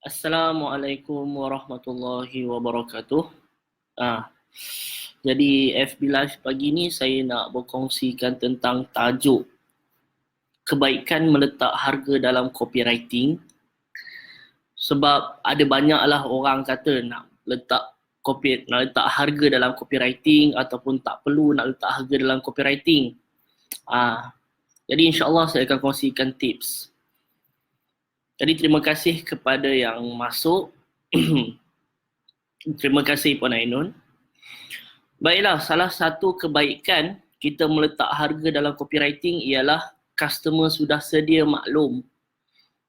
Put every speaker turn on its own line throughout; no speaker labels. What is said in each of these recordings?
Assalamualaikum warahmatullahi wabarakatuh. Ah, jadi FB Live pagi ni saya nak berkongsikan tentang tajuk kebaikan meletak harga dalam copywriting. Sebab ada banyaklah orang kata nak letak harga dalam copywriting ataupun tak perlu nak letak harga dalam copywriting. Jadi insya-Allah saya akan kongsikan tips. Jadi terima kasih kepada yang masuk. Terima kasih Puan Ainun. Baiklah, salah satu kebaikan kita meletak harga dalam copywriting ialah customer sudah sedia maklum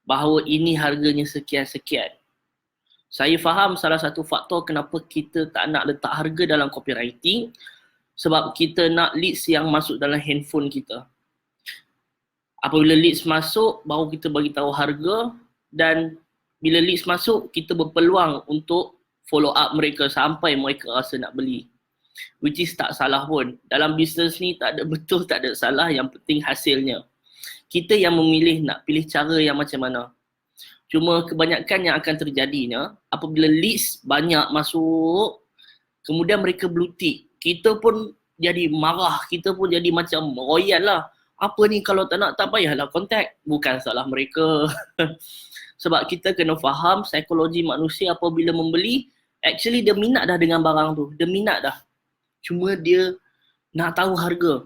bahawa ini harganya sekian-sekian. Saya faham salah satu faktor kenapa kita tak nak letak harga dalam copywriting sebab kita nak leads yang masuk dalam handphone kita. Apabila leads masuk, baru kita bagi tahu harga, dan bila leads masuk, kita berpeluang untuk follow up mereka sampai mereka rasa nak beli. Which is tak salah pun. Dalam bisnes ni tak ada betul, tak ada salah, yang penting hasilnya. Kita yang memilih nak pilih cara yang macam mana. Cuma kebanyakan yang akan terjadinya, apabila leads banyak masuk, kemudian mereka blue tick, kita pun jadi marah, kita pun jadi macam royal lah. Apa ni, kalau tak nak tak payahlah contact. Bukan salah mereka. Sebab kita kena faham psikologi manusia apabila membeli, actually dia minat dah dengan barang tu. Dia minat dah. Cuma dia nak tahu harga.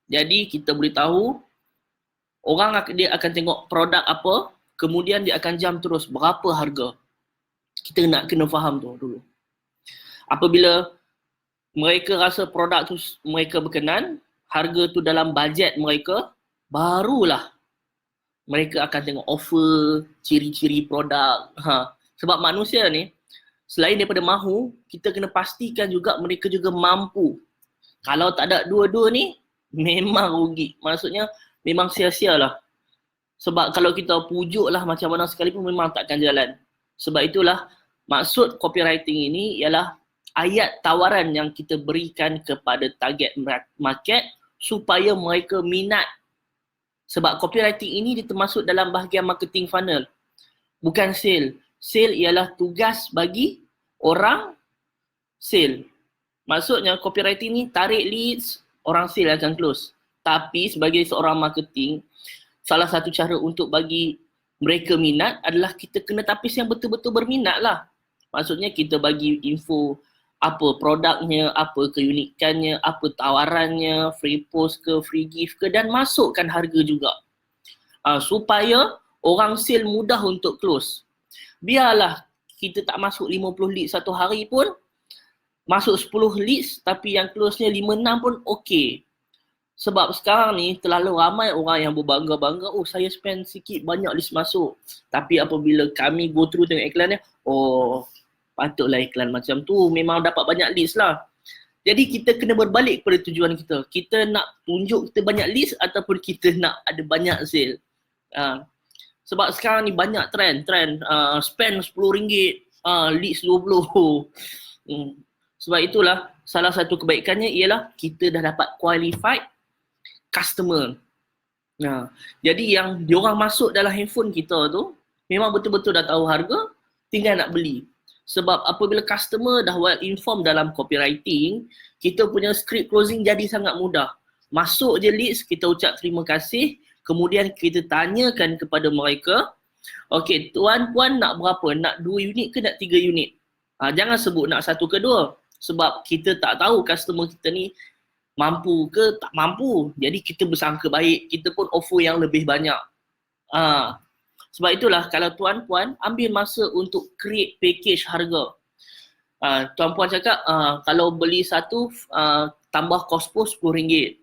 Jadi kita beritahu, dia akan tengok produk apa, kemudian dia akan jam terus berapa harga. Kita nak kena faham tu dulu. Apabila mereka rasa produk tu mereka berkenan, harga tu dalam bajet mereka, barulah mereka akan tengok offer, ciri-ciri produk. Sebab manusia ni, selain daripada mahu, kita kena pastikan juga mereka juga mampu. Kalau tak ada dua-dua ni, memang rugi. Maksudnya, memang sia-sia lah. Sebab kalau kita pujuk lah macam mana sekalipun, memang takkan jalan. Sebab itulah, maksud copywriting ini ialah ayat tawaran yang kita berikan kepada target market supaya mereka minat. Sebab copywriting ini termasuk dalam bahagian marketing funnel. Bukan sale. Sale ialah tugas bagi orang sale. Maksudnya copywriting ni tarik leads, orang sale akan close. Tapi sebagai seorang marketing, salah satu cara untuk bagi mereka minat adalah kita kena tapis yang betul-betul berminat lah. Maksudnya kita bagi info apa produknya, apa keunikannya, apa tawarannya, free post ke, free gift ke, dan masukkan harga juga. Supaya orang sale mudah untuk close. Biarlah kita tak masuk 50 leads satu hari pun, masuk 10 leads tapi yang close-nya 5-6 pun okey. Sebab sekarang ni terlalu ramai orang yang berbangga-bangga, oh saya spend sikit banyak leads masuk. Tapi apabila kami go through tengok iklannya, oh patutlah iklan macam tu, memang dapat banyak leads lah. Jadi kita kena berbalik kepada tujuan kita. Kita nak tunjuk kita banyak leads ataupun kita nak ada banyak sale. Sebab sekarang ni banyak trend spend RM10, leads 20. Sebab itulah salah satu kebaikannya ialah kita dah dapat qualified customer. Jadi yang diorang masuk dalam handphone kita tu memang betul-betul dah tahu harga, tinggal nak beli. Sebab apabila customer dah well informed dalam copywriting, kita punya script closing jadi sangat mudah. Masuk je leads, kita ucap terima kasih, kemudian kita tanyakan kepada mereka, okey, tuan puan nak berapa? Nak 2 unit ke nak 3 unit? Jangan sebut nak 1 ke 2. Sebab kita tak tahu customer kita ni mampu ke tak mampu. Jadi kita bersangka baik, kita pun offer yang lebih banyak. Sebab itulah kalau tuan-puan ambil masa untuk create package harga. Tuan-puan cakap kalau beli satu tambah kos post RM10.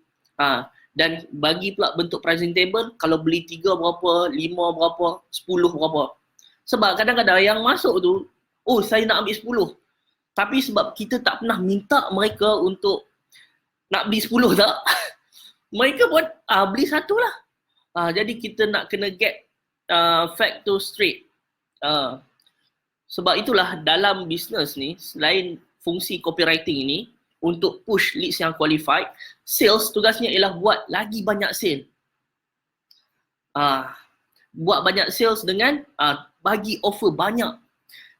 Dan bagi pula bentuk pricing table, kalau beli 3 berapa, 5 berapa, 10 berapa. Sebab kadang-kadang yang masuk tu, oh saya nak ambil 10. Tapi sebab kita tak pernah minta mereka untuk nak beli 10 tak, mereka pun beli satu lah. Jadi kita nak kena get fact to straight. Sebab itulah dalam bisnes ni, selain fungsi copywriting ini untuk push leads yang qualified, sales tugasnya ialah buat lagi banyak sale. buat banyak sales dengan bagi offer banyak.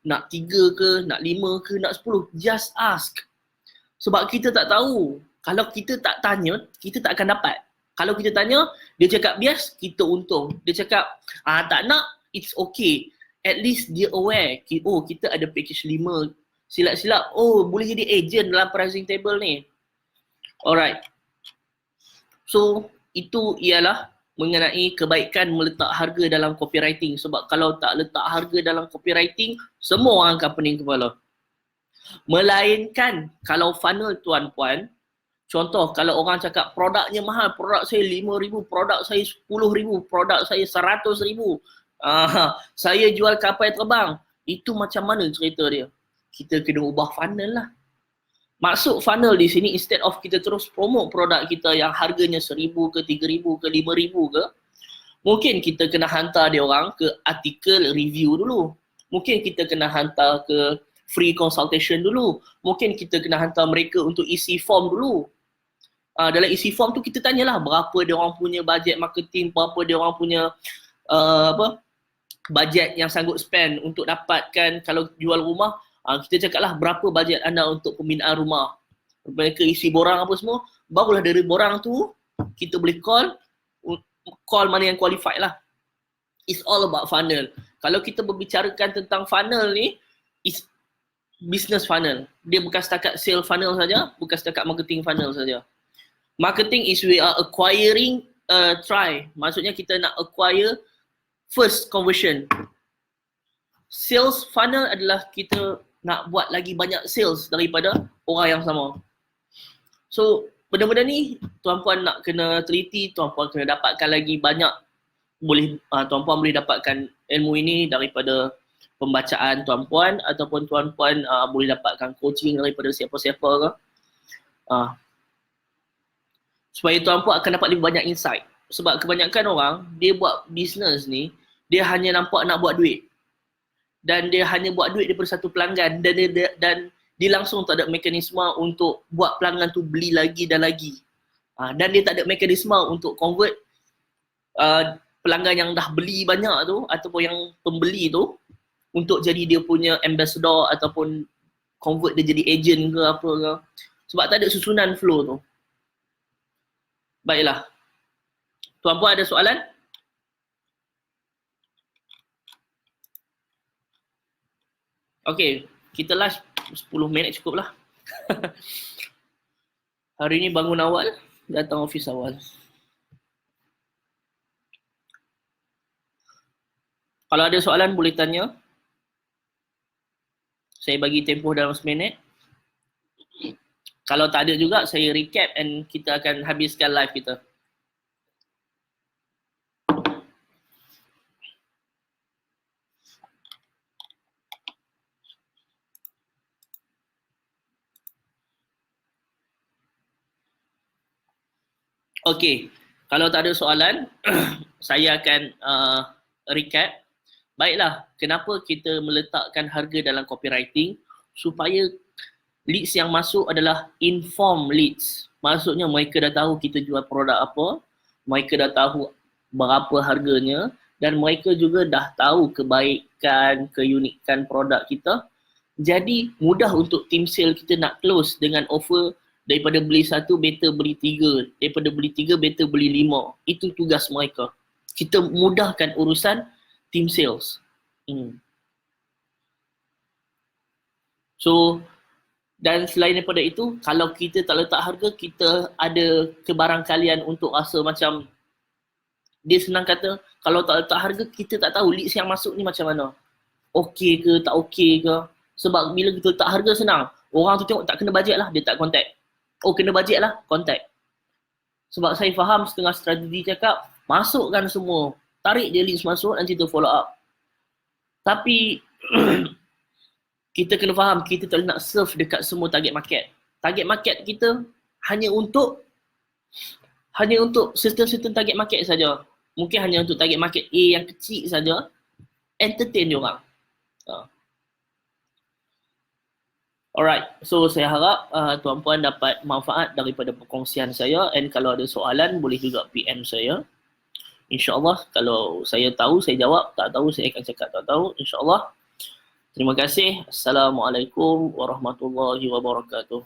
Nak 3 ke, nak 5 ke, nak 10, just ask. Sebab kita tak tahu. Kalau kita tak tanya, kita tak akan dapat. Kalau kita tanya, dia cakap bias, kita untung. Dia cakap tak nak, it's okay. At least dia aware, oh kita ada package 5, silap-silap, oh boleh jadi agent dalam pricing table ni. Alright. So, itu ialah mengenai kebaikan meletak harga dalam copywriting. Sebab kalau tak letak harga dalam copywriting, semua orang akan pening kepala. Melainkan kalau funnel tuan-puan, contoh kalau orang cakap produknya mahal, produk saya 5,000, produk saya 10,000, produk saya 100,000, saya jual kapal terbang, itu macam mana cerita dia? Kita kena ubah funnel lah. Maksud funnel di sini, instead of kita terus promote produk kita yang harganya 1,000 ke 3,000 ke 5,000 ke, mungkin kita kena hantar dia orang ke artikel review dulu. Mungkin kita kena hantar ke free consultation dulu. Mungkin kita kena hantar mereka untuk isi form dulu. Dalam isi form tu kita tanyalah berapa dia orang punya budget marketing, berapa dia orang punya budget yang sanggup spend untuk dapatkan kalau jual rumah. Kita cakap lah berapa bajet anda untuk pembinaan rumah. Mereka isi borang apa semua. Barulah dari borang tu, kita boleh call mana yang qualified lah. It's all about funnel. Kalau kita berbicarakan tentang funnel ni, it's business funnel. Dia bukan setakat sale funnel saja, bukan setakat marketing funnel saja. Marketing is we are acquiring try. Maksudnya kita nak acquire first conversion. Sales funnel adalah kita nak buat lagi banyak sales daripada orang yang sama. So, benda-benda ni tuan-puan nak kena teliti, tuan-puan kena dapatkan lagi banyak. Tuan-puan boleh dapatkan ilmu ini daripada pembacaan tuan-puan ataupun tuan-puan boleh dapatkan coaching daripada siapa-siapa ke. Supaya tuan-puan akan dapat lebih banyak insight. Sebab kebanyakan orang, dia buat business ni, dia hanya nampak nak buat duit. Dan dia hanya buat duit daripada satu pelanggan dan dia langsung tak ada mekanisme untuk buat pelanggan tu beli lagi dan lagi. Dan dia tak ada mekanisme untuk convert pelanggan yang dah beli banyak tu ataupun yang pembeli tu untuk jadi dia punya ambassador ataupun convert dia jadi agent ke apa ke. Sebab tak ada susunan flow tu. Baiklah. Tuan-puan ada soalan? Okay, kita last 10 minit cukup lah. Hari ni bangun awal, datang office awal. Kalau ada soalan boleh tanya. Saya bagi tempoh dalam 1 minit. Kalau tak ada juga, saya recap and kita akan habiskan live kita. Okey, kalau tak ada soalan, saya akan recap. Baiklah, kenapa kita meletakkan harga dalam copywriting? Supaya leads yang masuk adalah informed leads. Maksudnya mereka dah tahu kita jual produk apa, mereka dah tahu berapa harganya dan mereka juga dah tahu kebaikan, keunikan produk kita. Jadi mudah untuk team sale kita nak close dengan offer daripada beli 1 better beli 3, daripada beli 3 better beli 5. Itu tugas mereka. Kita mudahkan urusan team sales. So, dan selain daripada itu, kalau kita tak letak harga, kita ada kebarangkalian untuk rasa macam, dia senang kata, kalau tak letak harga, kita tak tahu leads yang masuk ni macam mana. Okey ke, tak okey ke. Sebab bila kita letak harga senang, orang tu tengok tak kena bajet lah, dia tak contact. Oh kena bajet lah, contact. Sebab saya faham setengah strategi cakap, masukkan semua, tarik dia leads masuk, nanti kita follow up. Tapi, kita kena faham, kita tak nak serve dekat semua target market. Target market kita hanya untuk certain target market saja. Mungkin hanya untuk target market A yang kecil saja, entertain dia orang. Alright, so saya harap tuan-puan dapat manfaat daripada perkongsian saya, and kalau ada soalan boleh juga PM saya. InsyaAllah kalau saya tahu, saya jawab. Tak tahu, saya akan cakap tak tahu. InsyaAllah. Terima kasih. Assalamualaikum warahmatullahi wabarakatuh.